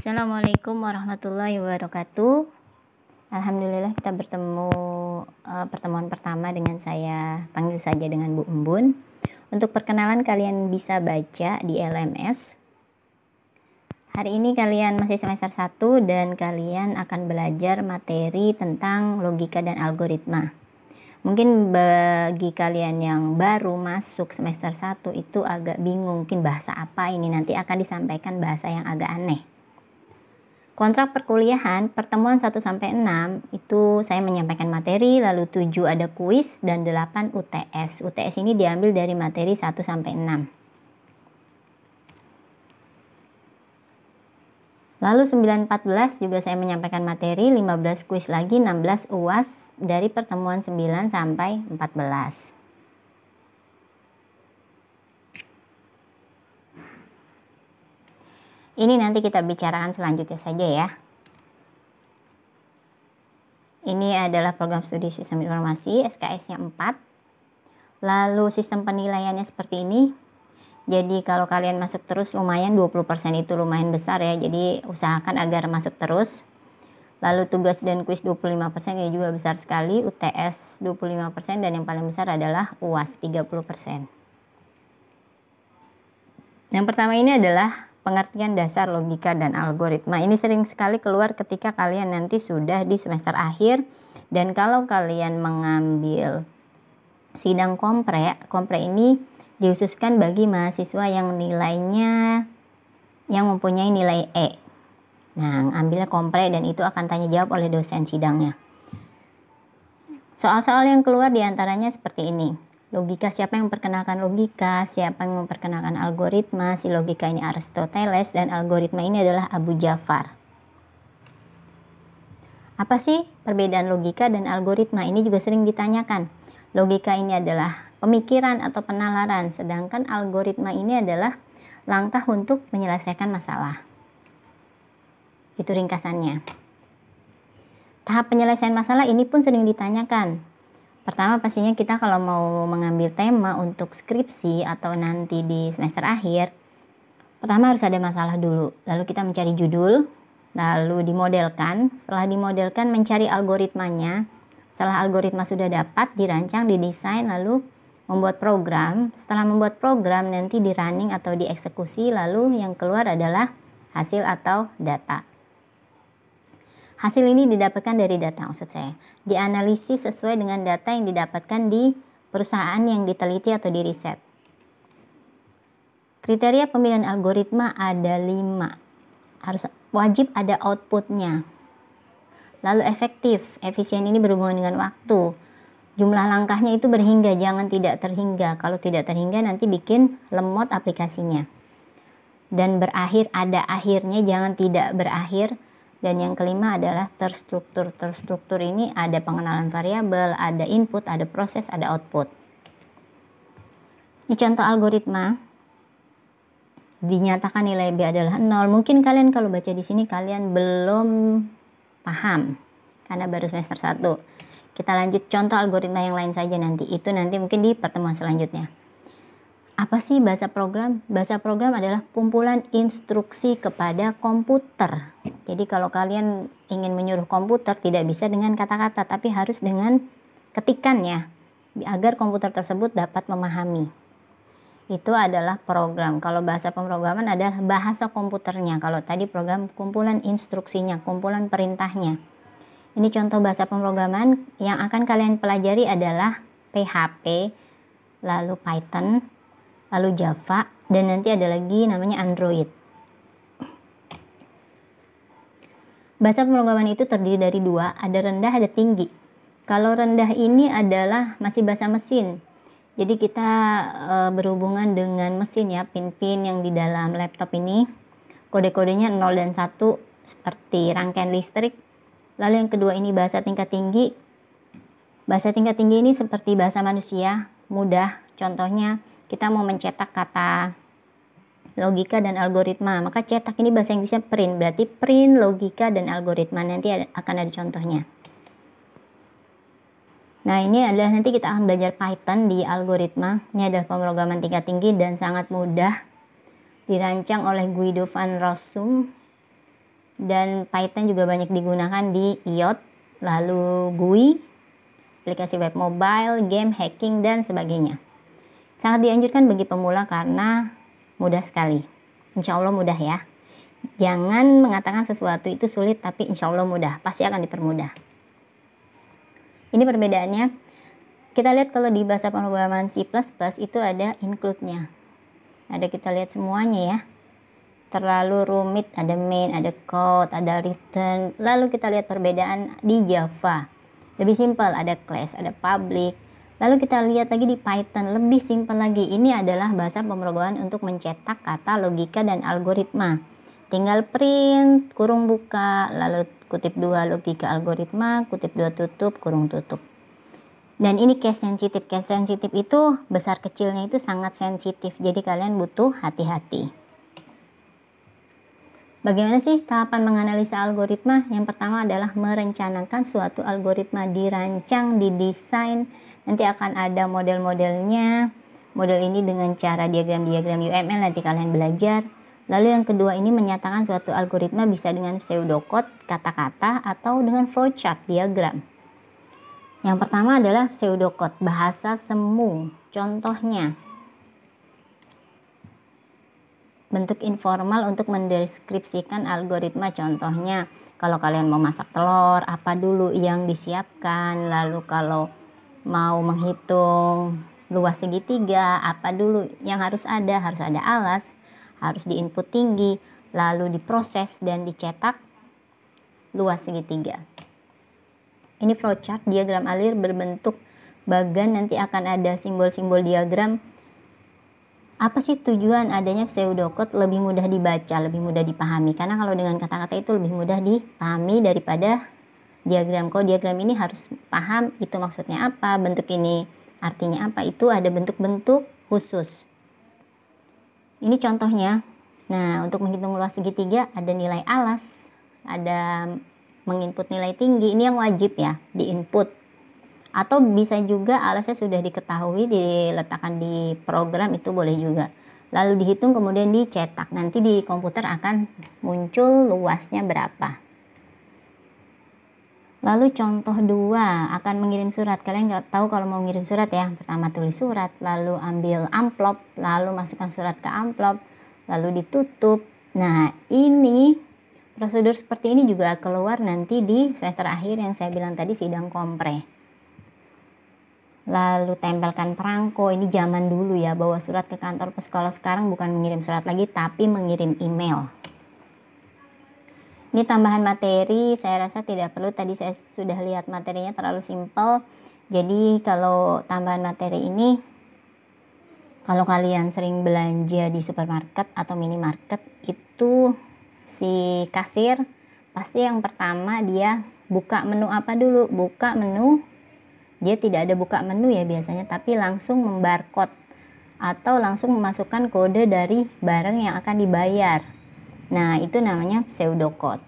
Assalamualaikum warahmatullahi wabarakatuh. Alhamdulillah kita bertemu pertemuan pertama dengan saya, panggil saja dengan Bu Embun. Untuk perkenalan, kalian bisa baca di LMS. Hari ini kalian masih semester 1 dan kalian akan belajar materi tentang logika dan algoritma. Mungkin bagi kalian yang baru masuk semester 1 itu agak bingung, mungkin bahasa apa ini, nanti akan disampaikan bahasa yang agak aneh. Kontrak perkuliahan pertemuan 1-6 itu saya menyampaikan materi, lalu 7 ada kuis dan 8 UTS. UTS ini diambil dari materi 1-6. Lalu 9-14 juga saya menyampaikan materi, 15 kuis lagi, 16 UAS dari pertemuan 9 sampai 14. Ini nanti kita bicarakan selanjutnya saja ya. Ini adalah program studi sistem informasi, SKS-nya 4. Lalu sistem penilaiannya seperti ini. Jadi kalau kalian masuk terus lumayan, 20% itu lumayan besar ya. Jadi usahakan agar masuk terus. Lalu tugas dan kuis 25% ya juga besar sekali. UTS 25% dan yang paling besar adalah UAS 30%. Yang pertama ini adalah pengertian dasar logika dan algoritma. Ini sering sekali keluar ketika kalian nanti sudah di semester akhir. Dan kalau kalian mengambil sidang kompre ini dihususkan bagi mahasiswa yang nilainya yang mempunyai nilai E. Nah, ambilnya kompre dan itu akan tanya jawab oleh dosen sidangnya. Soal-soal yang keluar diantaranya seperti ini. Logika, siapa yang memperkenalkan logika, siapa yang memperkenalkan algoritma. Si logika ini Aristoteles dan algoritma ini adalah Abu Ja'far. Apa sih perbedaan logika dan algoritma? Ini juga sering ditanyakan. Logika ini adalah pemikiran atau penalaran, sedangkan algoritma ini adalah langkah untuk menyelesaikan masalah. Itu ringkasannya. Tahap penyelesaian masalah ini pun sering ditanyakan. Pertama pastinya kita kalau mau mengambil tema untuk skripsi atau nanti di semester akhir, pertama harus ada masalah dulu. Lalu kita mencari judul, lalu dimodelkan. Setelah dimodelkan mencari algoritmanya. Setelah algoritma sudah dapat, dirancang, didesain, lalu membuat program. Setelah membuat program nanti di running atau dieksekusi, lalu yang keluar adalah hasil atau data. Hasil ini didapatkan dari data, maksud saya. Dianalisis sesuai dengan data yang didapatkan di perusahaan yang diteliti atau di riset. Kriteria pemilihan algoritma ada 5. Harus wajib ada outputnya. Lalu efektif, efisien ini berhubungan dengan waktu. Jumlah langkahnya itu berhingga, jangan tidak terhingga. Kalau tidak terhingga nanti bikin lemot aplikasinya. Dan berakhir, ada akhirnya, jangan tidak berakhir. Dan yang kelima adalah terstruktur. Terstruktur ini ada pengenalan variabel, ada input, ada proses, ada output. Ini contoh algoritma. Dinyatakan nilai B adalah 0. Mungkin kalian kalau baca di sini kalian belum paham karena baru semester 1. Kita lanjut contoh algoritma yang lain saja nanti. Itu nanti mungkin di pertemuan selanjutnya. Apa sih bahasa program? Bahasa program adalah kumpulan instruksi kepada komputer. Jadi kalau kalian ingin menyuruh komputer tidak bisa dengan kata-kata, tapi harus dengan ketikannya agar komputer tersebut dapat memahami. Itu adalah program. Kalau bahasa pemrograman adalah bahasa komputernya. Kalau tadi program kumpulan instruksinya, kumpulan perintahnya. Ini contoh bahasa pemrograman yang akan kalian pelajari adalah PHP, lalu Python, lalu Java, dan nanti ada lagi namanya Android. Bahasa pemrograman itu terdiri dari 2, ada rendah, ada tinggi. Kalau rendah ini adalah masih bahasa mesin. Jadi kita berhubungan dengan mesin ya, pin-pin yang di dalam laptop ini. Kode-kodenya 0 dan 1 seperti rangkaian listrik. Lalu yang kedua ini bahasa tingkat tinggi. Bahasa tingkat tinggi ini seperti bahasa manusia, mudah. Contohnya kita mau mencetak kata logika dan algoritma, maka cetak ini bahasa Inggrisnya print, berarti print logika dan algoritma. Nanti akan ada contohnya. Nah, ini adalah nanti kita akan belajar Python di algoritma. Ini adalah pemrograman tingkat tinggi dan sangat mudah. Dirancang oleh Guido van Rossum. Dan Python juga banyak digunakan di IoT, lalu GUI, aplikasi web mobile, game, hacking, dan sebagainya. Sangat dianjurkan bagi pemula karena mudah sekali. Insya Allah mudah ya. Jangan mengatakan sesuatu itu sulit, tapi insya Allah mudah. Pasti akan dipermudah. Ini perbedaannya. Kita lihat kalau di bahasa pemrograman C++ itu ada include-nya. Ada, kita lihat semuanya ya. Terlalu rumit, ada main, ada code, ada return. Lalu kita lihat perbedaan di Java. Lebih simpel, ada class, ada public. Lalu kita lihat lagi di Python, lebih simpel lagi. Ini adalah bahasa pemrograman untuk mencetak kata, logika, dan algoritma. Tinggal print, kurung buka, lalu kutip 2 logika algoritma, kutip 2 tutup, kurung tutup. Dan ini case sensitif. Case sensitif itu besar kecilnya itu sangat sensitif. Jadi kalian butuh hati-hati. Bagaimana sih tahapan menganalisa algoritma? Yang pertama adalah merencanakan suatu algoritma, dirancang, didesain. Nanti akan ada model-modelnya. Model ini dengan cara diagram-diagram UML nanti kalian belajar. Lalu yang kedua ini menyatakan suatu algoritma bisa dengan pseudocode, kata-kata, atau dengan flowchart, diagram. Yang pertama adalah pseudocode, bahasa semu. Contohnya, bentuk informal untuk mendeskripsikan algoritma. Contohnya, kalau kalian mau masak telur, apa dulu yang disiapkan, lalu kalau mau menghitung luas segitiga, apa dulu yang harus ada alas, harus diinput tinggi, lalu diproses dan dicetak luas segitiga. Ini flowchart, diagram alir berbentuk bagan, nanti akan ada simbol-simbol diagram. Apa sih tujuan adanya pseudocode? Lebih mudah dibaca, lebih mudah dipahami. Karena kalau dengan kata-kata itu lebih mudah dipahami daripada diagram. Kalau diagram ini harus paham itu maksudnya apa, bentuk ini artinya apa, itu ada bentuk-bentuk khusus. Ini contohnya. Nah, untuk menghitung luas segitiga ada nilai alas, ada menginput nilai tinggi, ini yang wajib ya, diinput. Atau bisa juga alasnya sudah diketahui, diletakkan di program, itu boleh juga. Lalu dihitung kemudian dicetak. Nanti di komputer akan muncul luasnya berapa. Lalu contoh 2, akan mengirim surat. Kalian nggak tahu kalau mau mengirim surat ya. Pertama tulis surat, lalu ambil amplop, lalu masukkan surat ke amplop, lalu ditutup. Nah, ini prosedur seperti ini juga keluar nanti di semester akhir yang saya bilang tadi, sidang kompre. Lalu tempelkan perangko, ini zaman dulu ya, bawa surat ke kantor pos. Kalau sekarang bukan mengirim surat lagi, tapi mengirim email. Ini tambahan materi, saya rasa tidak perlu, tadi saya sudah lihat materinya terlalu simpel. Jadi kalau tambahan materi ini, kalau kalian sering belanja di supermarket atau minimarket, itu si kasir pasti yang pertama dia buka menu apa dulu, buka menu. Dia tidak ada buka menu ya biasanya, tapi langsung membarcode atau langsung memasukkan kode dari barang yang akan dibayar. Nah, itu namanya pseudocode.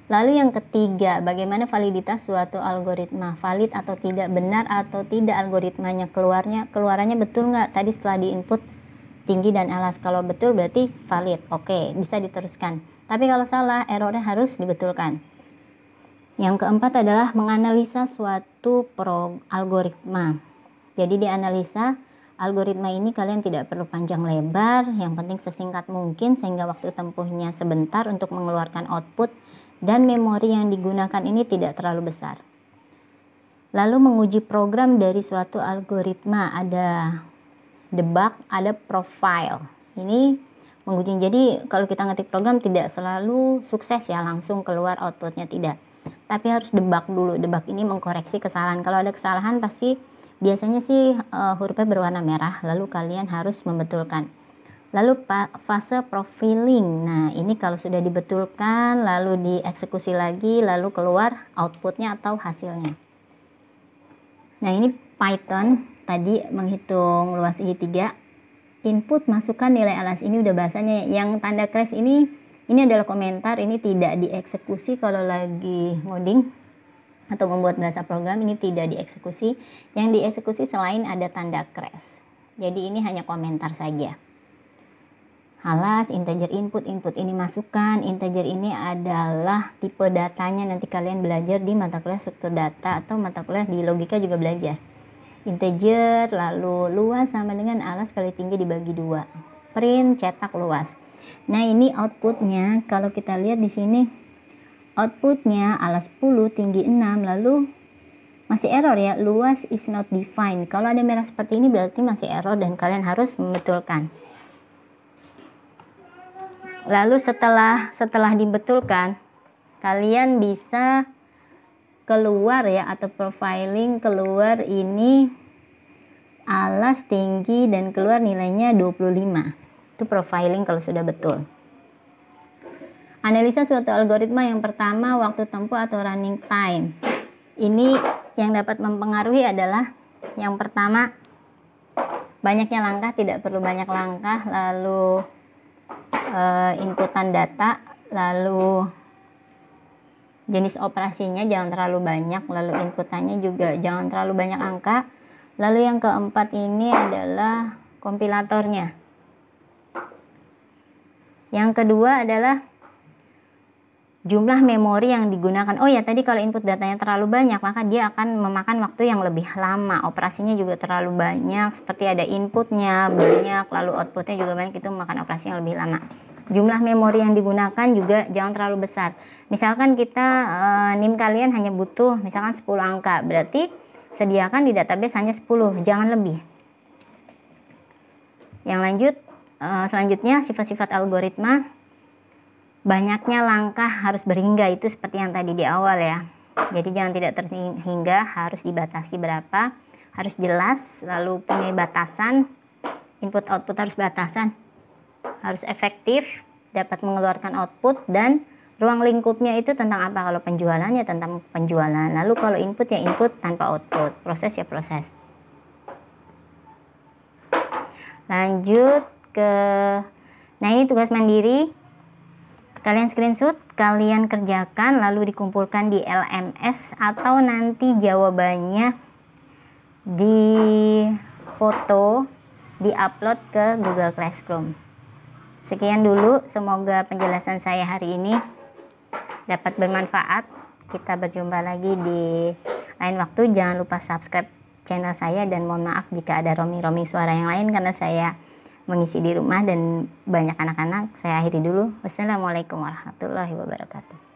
Lalu yang ketiga, bagaimana validitas suatu algoritma, valid atau tidak, benar atau tidak algoritmanya, keluarannya betul nggak tadi setelah diinput tinggi dan alas. Kalau betul berarti valid, oke, bisa diteruskan. Tapi kalau salah, errornya harus dibetulkan. Yang keempat adalah menganalisa suatu algoritma. Jadi dianalisa algoritma ini kalian tidak perlu panjang lebar, yang penting sesingkat mungkin sehingga waktu tempuhnya sebentar untuk mengeluarkan output, dan memori yang digunakan ini tidak terlalu besar. Lalu menguji program dari suatu algoritma, ada debug, ada profile. Ini menguji, jadi kalau kita ngetik program tidak selalu sukses ya langsung keluar outputnya, tidak. Tapi harus debug dulu. Debug ini mengkoreksi kesalahan. Kalau ada kesalahan pasti biasanya sih hurufnya berwarna merah, lalu kalian harus membetulkan. Lalu fase profiling. Nah, ini kalau sudah dibetulkan lalu dieksekusi lagi, lalu keluar outputnya atau hasilnya. Nah, ini Python tadi menghitung luas segitiga. Input masukkan nilai alas, ini udah bahasanya. Yang tanda crash ini adalah komentar, ini tidak dieksekusi kalau lagi ngoding atau membuat bahasa program, ini tidak dieksekusi. Yang dieksekusi selain ada tanda crash. Jadi ini hanya komentar saja. Alas, integer input, input ini masukan, integer ini adalah tipe datanya. Nanti kalian belajar di mata kuliah struktur data atau mata kuliah di logika juga belajar. Integer, lalu luas sama dengan alas kali tinggi dibagi 2. Print, cetak luas. Nah, ini outputnya. Kalau kita lihat di sini, outputnya alas 10, tinggi 6, lalu masih error ya, luas is not defined. Kalau ada merah seperti ini berarti masih error dan kalian harus membetulkan. Lalu setelah dibetulkan, kalian bisa keluar ya, atau profiling keluar ini alas, tinggi, dan keluar nilainya 25. Itu profiling kalau sudah betul. Analisa suatu algoritma, yang pertama waktu tempuh atau running time. Ini yang dapat mempengaruhi adalah yang pertama banyaknya langkah, tidak perlu banyak langkah, lalu inputan data, lalu jenis operasinya jangan terlalu banyak, lalu inputannya juga jangan terlalu banyak angka. Lalu yang keempat ini adalah kompilatornya. Yang kedua adalah jumlah memori yang digunakan. Oh ya, tadi kalau input datanya terlalu banyak, maka dia akan memakan waktu yang lebih lama. Operasinya juga terlalu banyak, seperti ada inputnya banyak, lalu outputnya juga banyak, itu memakan operasi yang lebih lama. Jumlah memori yang digunakan juga jangan terlalu besar. Misalkan kita NIM kalian hanya butuh misalkan 10 angka, berarti sediakan di database hanya 10, jangan lebih. Yang selanjutnya sifat-sifat algoritma. Banyaknya langkah harus berhingga, itu seperti yang tadi di awal ya. Jadi jangan tidak terhingga, harus dibatasi berapa, harus jelas, lalu punya batasan, input output harus batasan, harus efektif, dapat mengeluarkan output, dan ruang lingkupnya itu tentang apa. Kalau penjualan ya tentang penjualan, lalu kalau input ya input tanpa output, proses ya proses. Lanjut ke, nah ini tugas mandiri, kalian screenshot, kalian kerjakan, lalu dikumpulkan di LMS atau nanti jawabannya di foto, di-upload ke Google Classroom. Sekian dulu, semoga penjelasan saya hari ini dapat bermanfaat. Kita berjumpa lagi di lain waktu. Jangan lupa subscribe channel saya, dan mohon maaf jika ada roaming suara yang lain karena saya mengisi di rumah dan banyak anak-anak. Saya akhiri dulu. Wassalamualaikum warahmatullahi wabarakatuh.